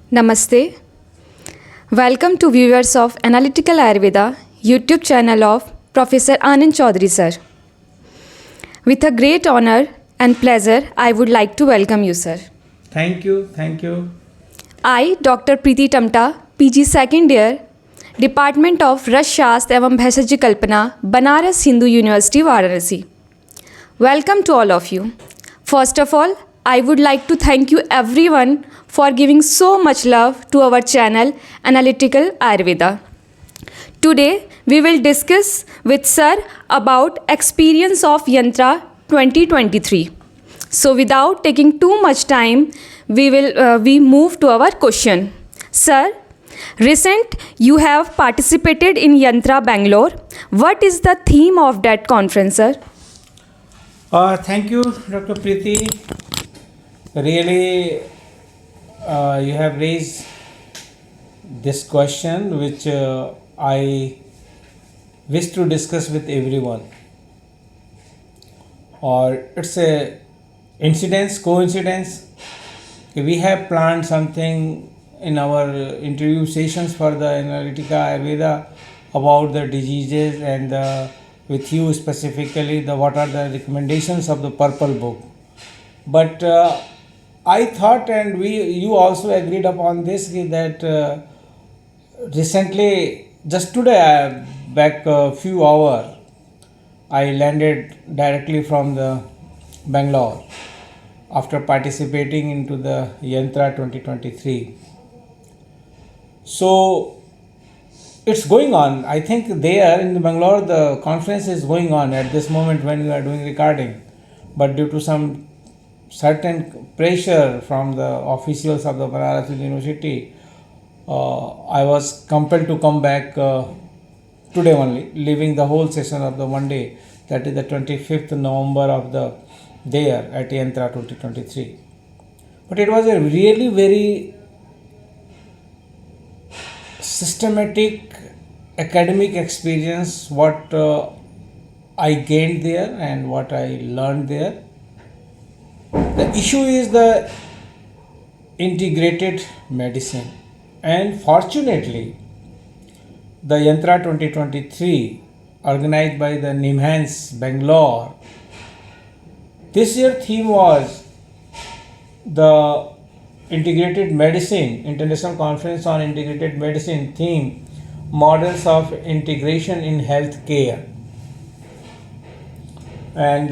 Namaste. Welcome to viewers of Analytical Ayurveda YouTube channel of Professor Anand Chaudhary sir. With a great honor and pleasure, I would like to welcome you, sir. Thank you. Thank you. I, Dr. Preeti Tamta, PG second year, Department of Rasa Shastra evam Bheshaj Kalpana, Banaras Hindu university Varanasi. Welcome to all of you. First of all, I would like to thank you everyone for giving so much love to our channel Analytical Ayurveda. Today we will discuss with sir about experience of Yantra 2023. So without taking too much time, we move to our question. Sir, recent you have participated in Yantra Bangalore. What is the theme of that conference, sir? Thank you, Dr. Preeti. Really, you have raised this question which I wish to discuss with everyone. Or it's a coincidence. We have planned something in our interview sessions for the Analytica Ayurveda about the diseases and with you specifically what are the recommendations of the purple book. But I thought, and you also agreed upon this, that recently, just today, back a few hours, I landed directly from the Bangalore after participating into the Yantra 2023. So it's going on. I think there in Bangalore the conference is going on at this moment when we are doing recording. But due to some certain pressure from the officials of the Banaras University, I was compelled to come back today only, leaving the whole session of the one day, that is the 25th November of the there at Yantra 2023. But it was a really very systematic academic experience what I gained there and what I learned there. The issue is the integrated medicine, and fortunately the Yantra 2023 organized by the NIMHANS Bangalore, this year theme was the integrated medicine, International Conference on Integrated Medicine theme, models of integration in healthcare. And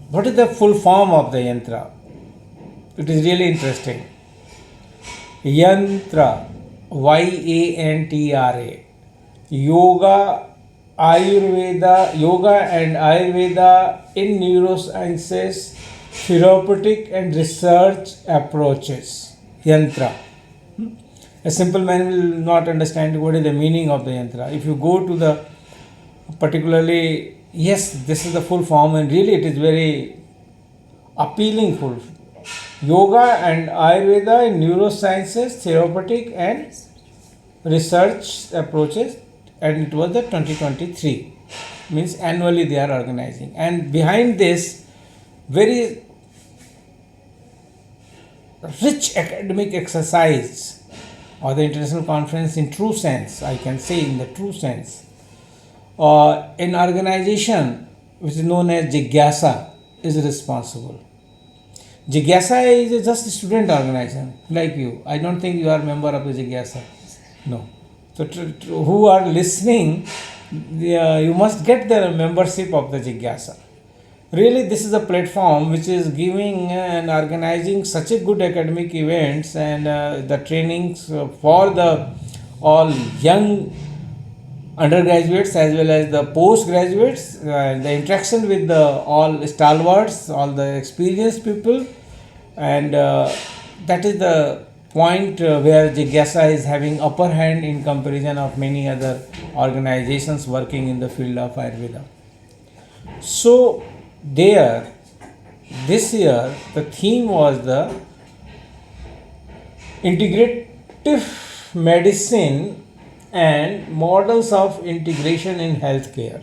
what is the full form of the Yantra? It is really interesting. Yantra, Yantra, Yoga and Ayurveda in neurosciences, therapeutic and research approaches. Yantra. A simple man will not understand what is the meaning of the Yantra. If you go to the particularly, yes, this is the full form, and really it is very appealing full. Yoga and Ayurveda in neurosciences, therapeutic and research approaches, and it was the 2023. Means annually they are organizing. And behind this very rich academic exercise, or the international conference in true sense, I can say in the true sense, an organization which is known as Jigyasa is responsible. Jigyasa is just a student organization like you. I don't think you are a member of the Jigyasa. No. So who are listening, you must get the membership of the Jigyasa. Really, this is a platform which is giving and organizing such a good academic events and the trainings for the all young undergraduates as well as the postgraduates, the interaction with the all stalwarts, all the experienced people, and that is the point where Jigyasa is having upper hand in comparison of many other organizations working in the field of Ayurveda. So there, this year the theme was the integrative medicine and models of integration in healthcare.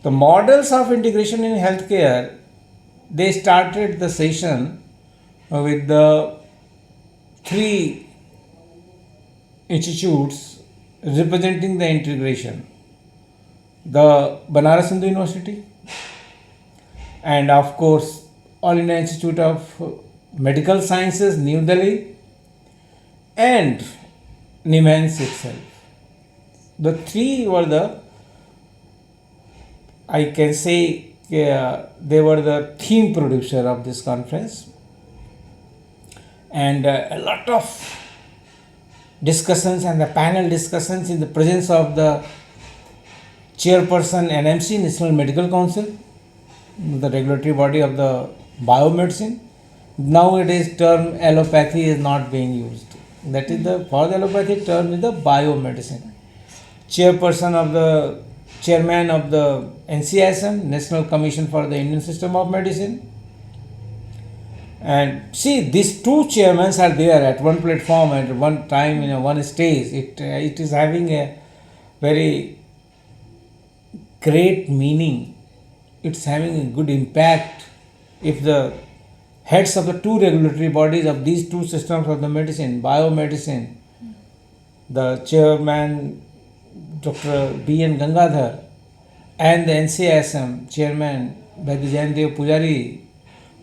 The models of integration in healthcare, they started the session with the three institutes representing the integration: the Banaras Hindu University, and of course All India Institute of Medical Sciences, New Delhi, and NIMHANS itself. The three were the, I can say, they were the theme producer of this conference, and a lot of discussions and the panel discussions in the presence of the chairperson NMC, National Medical Council, the regulatory body of the biomedicine. Nowadays term allopathy is not being used. That is the, for the allopathy term is the biomedicine. Chairman of the NCISM, National Commission for the Indian System of Medicine. And see, these two chairmen are there at one platform at one time in one stage. It is having a very great meaning. It's having a good impact if the heads of the two regulatory bodies of these two systems of the medicine, biomedicine, the chairman Dr. B.N. Gangadhar and the NCISM chairman Vaidyandev Pujari,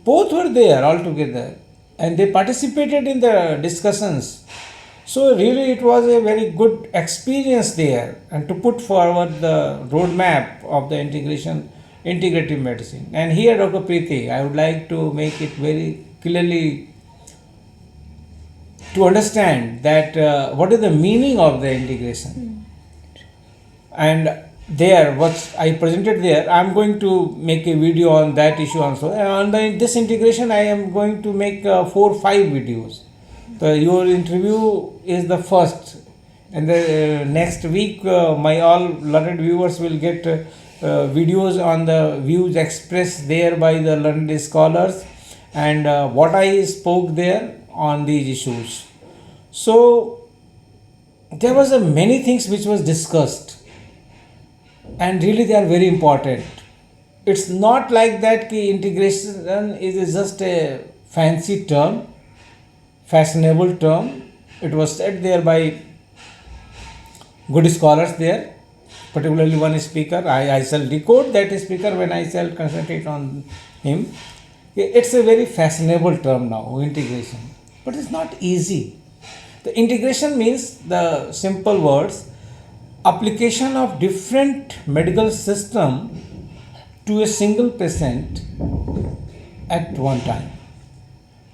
both were there all together and they participated in the discussions. So really it was a very good experience there, and to put forward the roadmap of the integrative medicine. And here, Dr. Preeti, I would like to make it very clearly to understand that what is the meaning of the integration. And there, what I presented there, I am going to make a video on that issue also. And on this integration, I am going to make 4 or 5 videos. Your interview is the first, and the next week my all learned viewers will get videos on the views expressed there by the learned scholars and what I spoke there on these issues. So there was many things which was discussed, and really they are very important. It's not like that integration is just a fancy term, fashionable term. It was said there by good scholars there, particularly one speaker. I shall decode that speaker when I shall concentrate on him. It's a very fashionable term now, integration, but it's not easy. The integration means, the simple words, application of different medical system to a single patient at one time.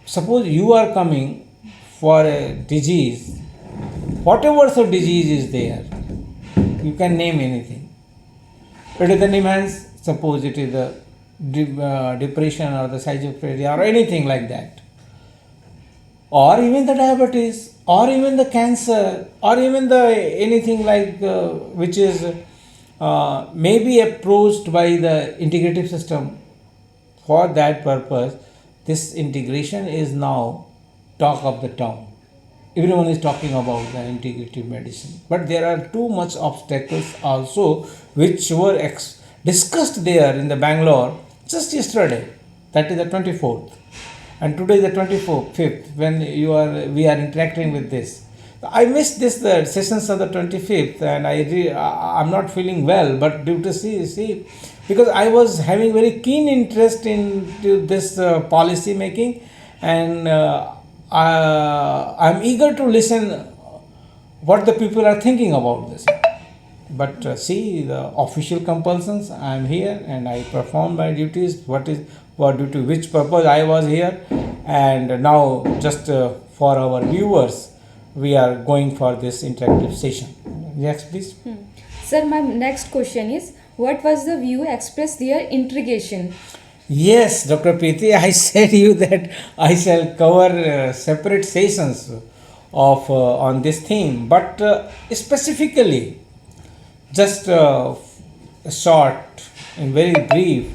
Suppose you are coming for a disease, whatever sort of disease is there, you can name anything. It is the NIMHANS, suppose it is the depression or the schizophrenia or anything like that, or even the diabetes, or even the cancer, or even the anything like which is maybe approached by the integrative system. For that purpose, this integration is now talk of the town. Everyone is talking about the integrative medicine, but there are too much obstacles also which were discussed there in the Bangalore just yesterday, that is the 24th, and today is the 25th when we are interacting with this. I missed this the sessions of the 25th, and I'm not feeling well, but due to see because I was having very keen interest in this policy making, and I'm eager to listen what the people are thinking about this. But see, the official compulsions, I am here and I perform my duties, what due to which purpose I was here, and now just for our viewers we are going for this interactive session. Next please. Sir, my next question is, what was the view expressed there integration? Yes, Dr. Preeti, I said you that I shall cover separate sessions of on this theme, but specifically just short and very brief.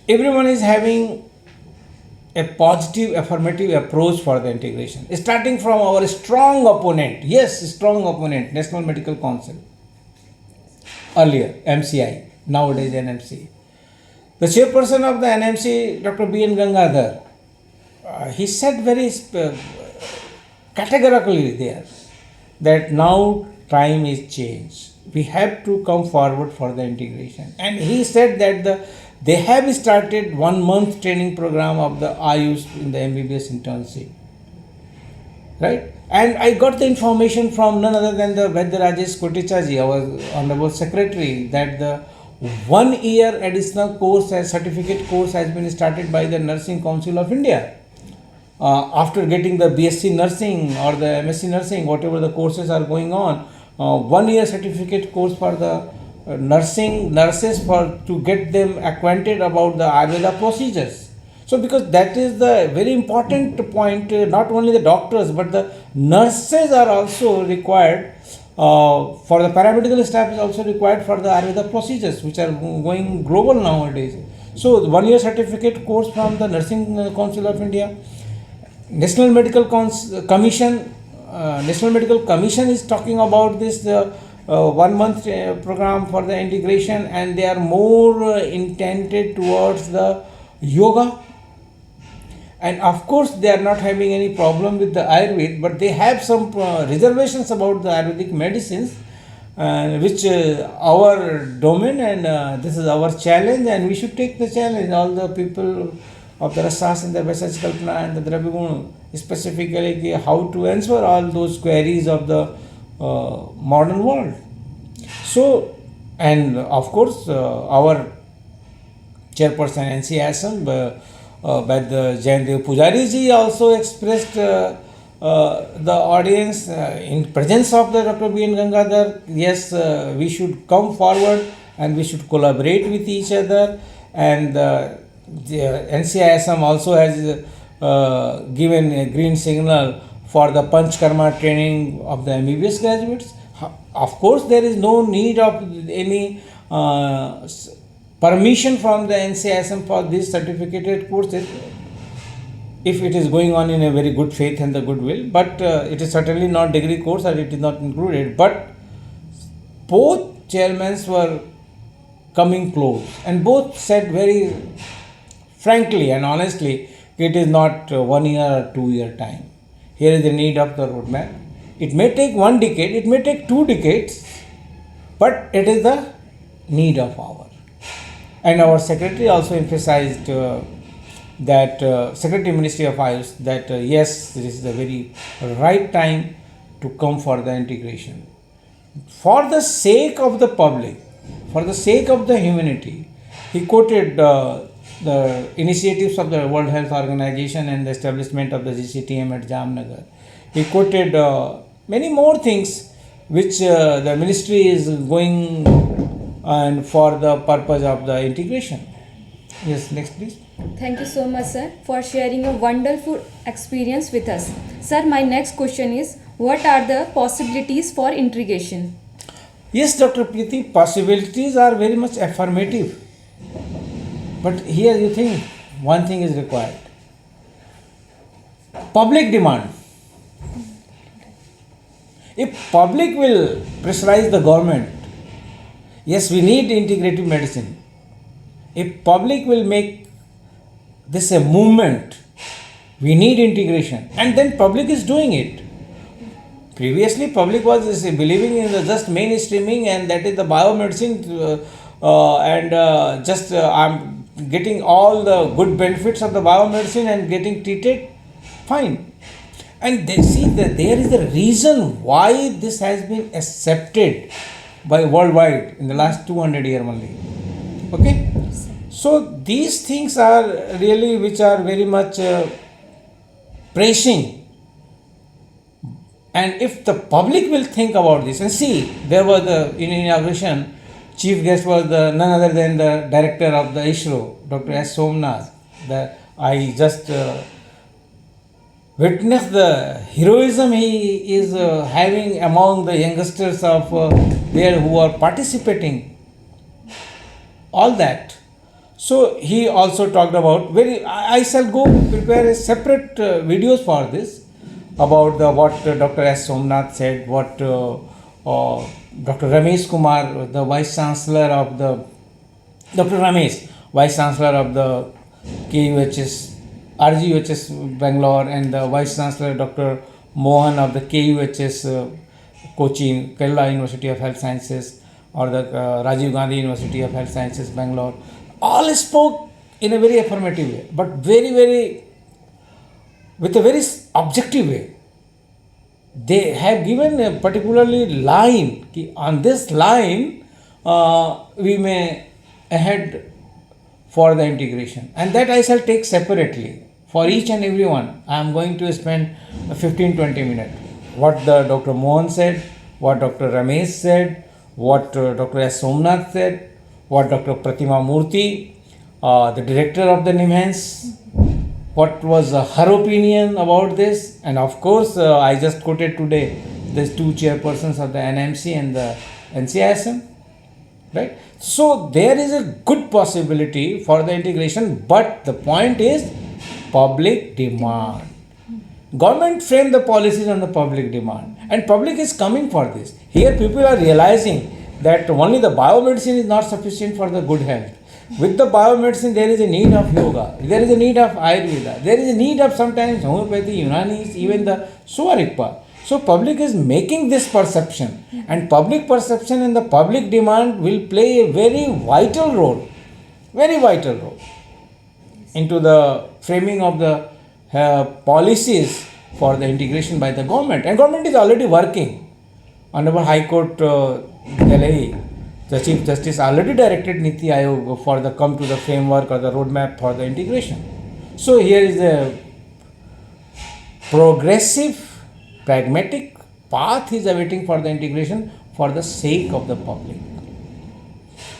Everyone is having a positive affirmative approach for the integration, starting from our strong opponent, National Medical Council, earlier MCI, nowadays NMC. The chairperson of the NMC, Dr. B.N. Gangadhar, he said very categorically there that now time is changed. We have to come forward for the integration. And he said that they have started 1 month training program of the Ayush in the MBBS internship. Right? And I got the information from none other than the Vaidya Rajesh Kotechaji, our Honorable Secretary, that the 1 year additional course, as certificate course, has been started by the Nursing Council of India. After getting the BSc Nursing or the MSc Nursing, whatever the courses are going on, 1 year certificate course for the nurses for to get them acquainted about the Ayurveda procedures. So because that is the very important point, not only the doctors but the nurses are also required, for the paramedical staff is also required for the Ayurveda procedures which are going global nowadays. So 1 year certificate course from the Nursing Council of India. National Medical Commission is talking about this 1 month program for the integration, and they are more intended towards the yoga. And of course, they are not having any problem with the Ayurveda, but they have some reservations about the Ayurvedic medicines, which our domain, and this is our challenge, and we should take the challenge. All the people of the Rasas and the Vesaj Kalpana and the Dravigun, specifically how to answer all those queries of the modern world. So, and of course, our chairperson NC Assam, by the Jayandev Pujari ji also expressed the audience in presence of the Dr. B.N. Gangadhar, yes, we should come forward and we should collaborate with each other, and the NCI Assam also has given a green signal for the Panch Karma training of the MBBS graduates. Of course, there is no need of any permission from the NCI Assam for these certificated courses if it is going on in a very good faith and the goodwill, but it is certainly not degree course or it is not included. But both chairmen were coming close and both said very frankly and honestly, it is not 1 year or 2 year time. Here is the need of the roadmap. It may take 1 decade, it may take 2 decades, but it is the need of hour. And our secretary also emphasized that Secretary Ministry of Ayush that yes, this is the very right time to come for the integration. For the sake of the public, for the sake of the humanity, he quoted the initiatives of the World Health Organization and the establishment of the GCTM at Jamnagar. He quoted many more things which the ministry is going and for the purpose of the integration. Yes, next please. Thank you so much, sir, for sharing a wonderful experience with us. Sir, my next question is, what are the possibilities for integration? Yes, Dr. Preeti, possibilities are very much affirmative. But here you think one thing is required. Public demand. If public will pressurize the government, yes, we need integrative medicine. If public will make this a movement, we need integration, and then public is doing it. Previously, public was believing in the just mainstreaming, and that is the biomedicine, and just I'm getting all the good benefits of the biomedicine and getting treated, fine. And they see that there is a reason why this has been accepted by worldwide in the last 200 years only. Okay? So these things are really which are very much pressing. And if the public will think about this and see, there was in inauguration, chief guest was none other than the director of the ISRO, Dr. S. Somnath. I just witnessed the heroism he is having among the youngsters of there who are participating. All that. So he also talked about I shall go prepare a separate videos for this about what Dr. S. Somnath said, what Dr. Ramesh Kumar, the Vice Chancellor of the Dr. Ramesh, Vice Chancellor of the KUHS, RGUHS Bangalore, and the Vice Chancellor Dr. Mohan of the KUHS Cochin, Kerala University of Health Sciences, or the Rajiv Gandhi University of Health Sciences, Bangalore, all spoke in a very affirmative way, but with a very objective way. They have given a particularly line, on this line we may head for the integration, and that I shall take separately. For each and every one, I am going to spend 15-20 minutes. What the Dr. Mohan said, what Dr. Ramesh said, what Dr. S. Somnath said, what Dr. Pratima Murthy, the director of the NIMHANS, what was her opinion about this, and of course I just quoted today these two chairpersons of the NMC and the NCISM, right? So there is a good possibility for the integration, but the point is public demand. Government framed the policies on the public demand, and public is coming for this. Here people are realizing that only the biomedicine is not sufficient for the good health. With the biomedicine, there is a need of yoga, there is a need of Ayurveda, there is a need of sometimes homeopathy, Unanis, even the Suvarikpa. So public is making this perception, and public perception and the public demand will play a very vital role into the framing of the policies for the integration by the government. And government is already working. Honorable High Court Delhi, the Chief Justice already directed Niti Aayog for the come to the framework or the roadmap for the integration. So here is a progressive, pragmatic path is awaiting for the integration for the sake of the public.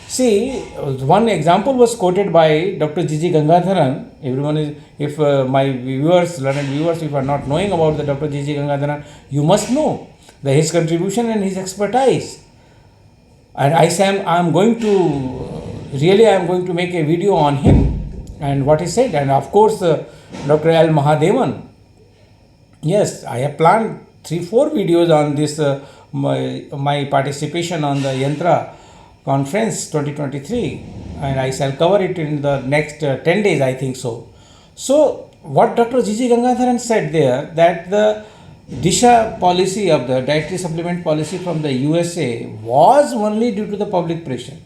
See, one example was quoted by Dr. G.G. Gangadharan. Everyone is, if my viewers, learned viewers, if are not knowing about the Dr. G.G. Gangadharan, you must know his contribution and his expertise. And I am going to make a video on him and what he said. And of course, Dr. L. Mahadevan. Yes, I have planned 3-4 videos on this, my participation on the Yantra Conference 2023, and I shall cover it in the next 10 days, I think so. So, what Dr. G.G. Gangadharan said there, that the DISHA policy of the dietary supplement policy from the USA was only due to the public pressure.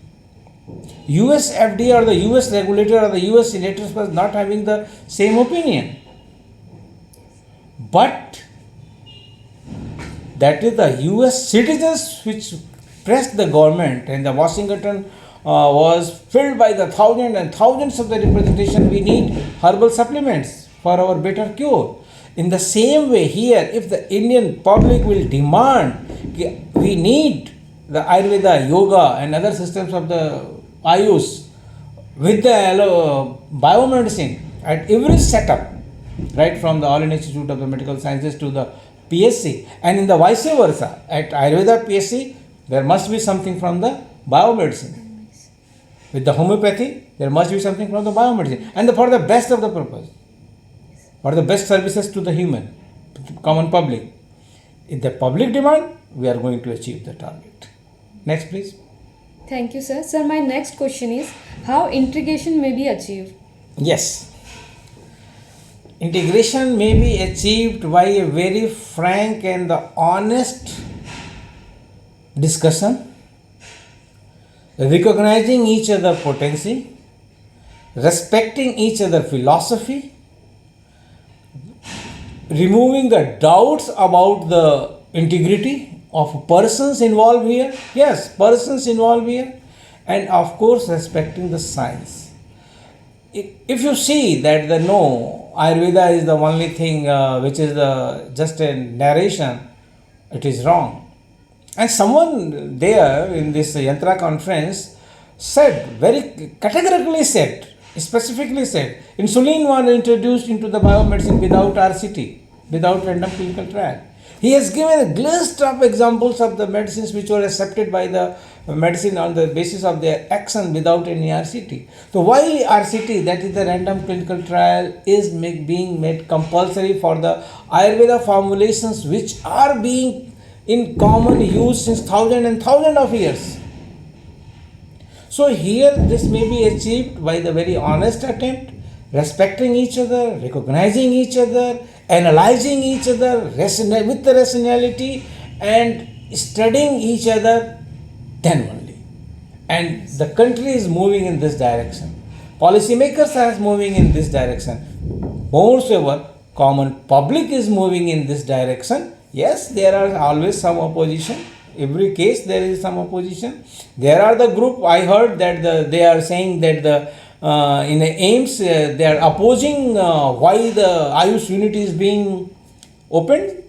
US FDA or the US regulator or the US senators was not having the same opinion. But that is the US citizens which pressed the government, and the Washington was filled by the thousands and thousands of the representation. We need herbal supplements for our better cure. In the same way here, if the Indian public will demand, we need the Ayurveda, yoga and other systems of the Ayush with the biomedicine at every setup, right from the All India Institute of the Medical Sciences to the PSC, and in the vice versa, at Ayurveda PSC, there must be something from the biomedicine. With the homeopathy, there must be something from the biomedicine, and for the best of the purpose, for the best services to the human, to the common public. In the public demand, we are going to achieve the target. Next, please. Thank you, sir. Sir, my next question is, how integration may be achieved? Yes. Integration may be achieved by a very frank and the honest discussion, recognizing each other's potency, respecting each other's philosophy, removing the doubts about the integrity of persons involved here. Yes, persons involved here, and of course respecting the science. If you see that the Ayurveda is the only thing which is just a narration, it is wrong. And someone there in this Yantra conference said, very categorically said, specifically said, insulin was introduced into the biomedicine without RCT, without random clinical trial. He has given a list of examples of the medicines which were accepted by the medicine on the basis of their action without any RCT. So why RCT, that is the random clinical trial, is being made compulsory for the Ayurveda formulations which are being in common use since thousands and thousands of years. So here this may be achieved by the very honest attempt, respecting each other, recognizing each other, analyzing each other with the rationality and studying each other, then only. And the country is moving in this direction. Policymakers are moving in this direction. Moreover, common public is moving in this direction. Yes, there are always some opposition. Every case there is some opposition. There are the group, I heard that they are saying that in the aims they are opposing why the Ayush unit is being opened.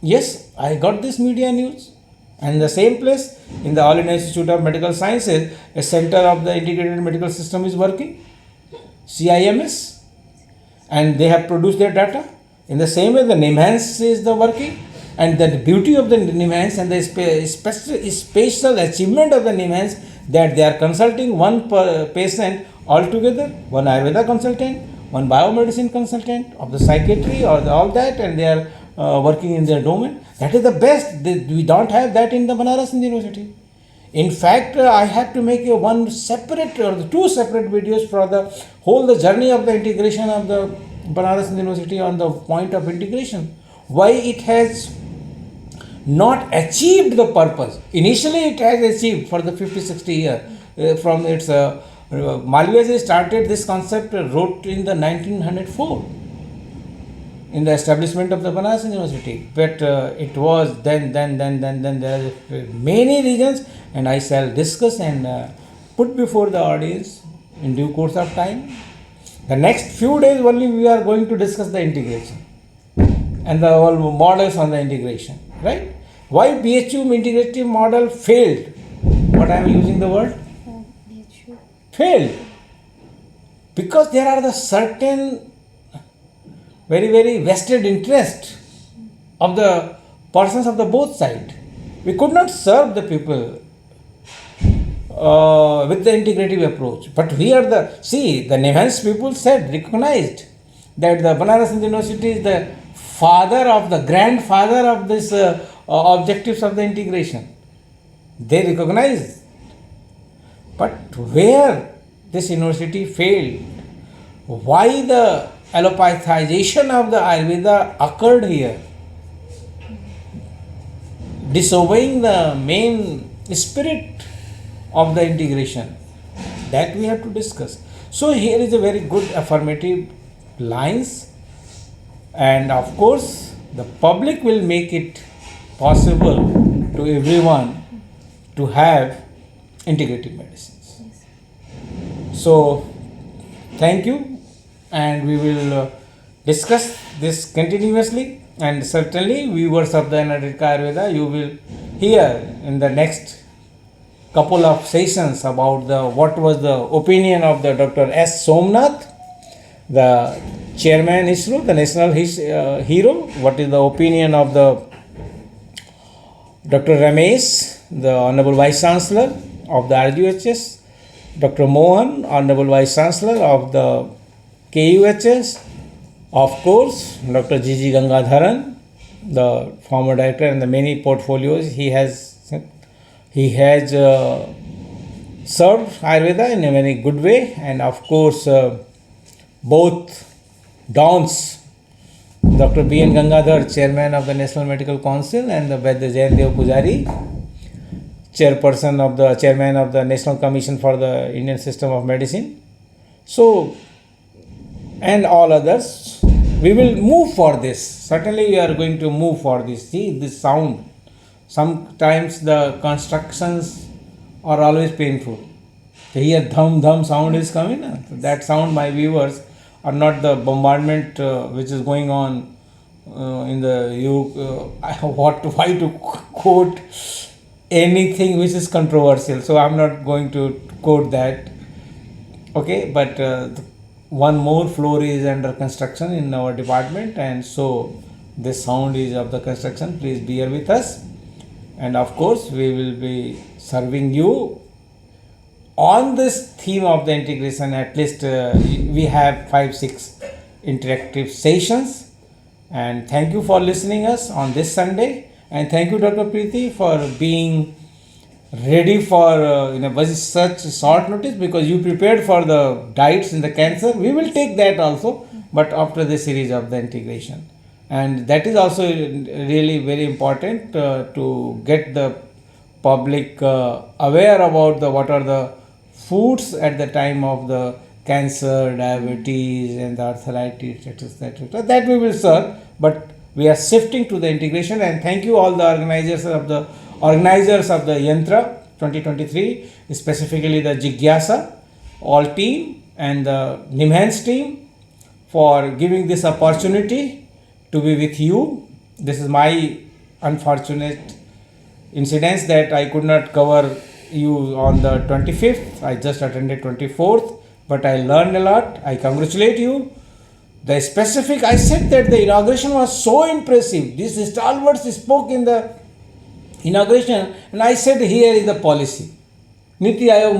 Yes, I got this media news. And the same place in the All India Institute of Medical Sciences, a center of the integrated medical system is working, CIMS, and they have produced their data. In the same way, the NIMHANS is the working, and the beauty of the NIMHANS and the special achievement of the NIMHANS that they are consulting one patient altogether, one Ayurveda consultant, one biomedicine consultant of the psychiatry or all that, and they are working in their domain. That is the best. We don't have that in the Banaras University. In fact, I had to make one separate or two separate videos for the whole the journey of the integration of the Banaras University on the point of integration. Why it has not achieved the purpose. Initially, it has achieved for the 50-60 years. From its Malviyaji started this concept, wrote in the 1904. In the establishment of the Banaras University, but it was then there are many reasons, and I shall discuss and put before the audience in due course of time. The next few days only we are going to discuss the integration and the whole models on the integration, right? Why BHU integrative model failed? What I am using the word? Failed. Because there are the certain very vested interest of the persons of the both side. We could not serve the people with the integrative approach. But we are the NIMHANS people recognized that the Banaras University is the grandfather of this objectives of the integration. They recognize. But where this university failed, why the allopathization of the Ayurveda occurred here, disobeying the main spirit of the integration, that we have to discuss. So here is a very good affirmative lines, and of course the public will make it possible to everyone to have integrative medicines. So thank you. And we will discuss this continuously, and certainly viewers of the Analytical Ayurveda, you will hear in the next couple of sessions about what was the opinion of the Dr. S. Somnath, the chairman ISRO, the national hero. What is the opinion of the Dr. Ramesh, the Honorable Vice Chancellor of the RGHS, Dr. Mohan, Honorable Vice Chancellor of the KUHS, of course, Dr. G.G. Gangadharan, the former director, and the many portfolios he has served Ayurveda in a very good way, and of course both dons, Dr. B.N. Gangadhar, chairman of the National Medical Council, and the Vaidya Jayandev Pujari, chairman of the National Commission for the Indian System of Medicine. So, and all others, we will move for this. Certainly we are going to move for this. See this sound. Sometimes the constructions are always painful. Here dhum sound is coming. That sound, my viewers, are not the bombardment which is going on in the why to quote anything which is controversial. So I'm not going to quote that. Okay, but one more floor is under construction in our department, and so this sound is of the construction. Please bear with us, and of course we will be serving you on this theme of the integration. At least we have 5-6 interactive sessions, and thank you for listening us on this Sunday, and thank you Dr. Preeti for being ready for such short notice, because you prepared for the diets in the cancer. We will take that also. but after the series of the integration. And that is also really very important to get the public aware about the what are the foods at the time of the cancer, diabetes, and the arthritis, etc., etc. That we will serve, but we are shifting to the integration. And thank you all the organizers of the Yantra 2023, specifically the Jigyasa, all team, and the Nimhans team for giving this opportunity to be with you. This is my unfortunate incidents that I could not cover you on the 25th. I just attended 24th, but I learned a lot. I congratulate you. The specific, I said that the inauguration was so impressive. These stalwarts spoke in the inauguration, and I said here is the policy. Niti Ayog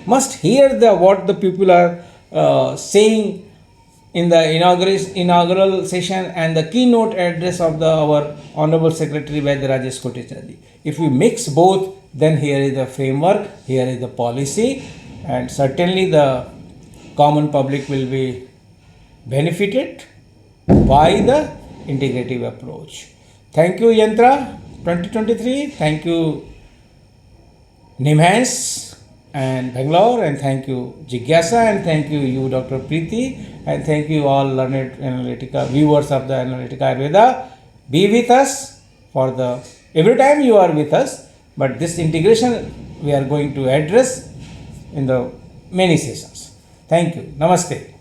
must hear the what the people are saying in the inaugural session and the keynote address of our Honorable Secretary Vaidya Rajesh Kotecha. If we mix both, then here is the framework, here is the policy, and certainly the common public will be benefited by the integrative approach. Thank you, Yantra 2023. Thank you, Nimhans and Bangalore, and thank you, Jigyasa, and thank you, Dr. Preeti, and thank you all learned Analytica viewers of the Analytica Ayurveda. Be with us for the every time you are with us, but this integration we are going to address in the many sessions. Thank you. Namaste.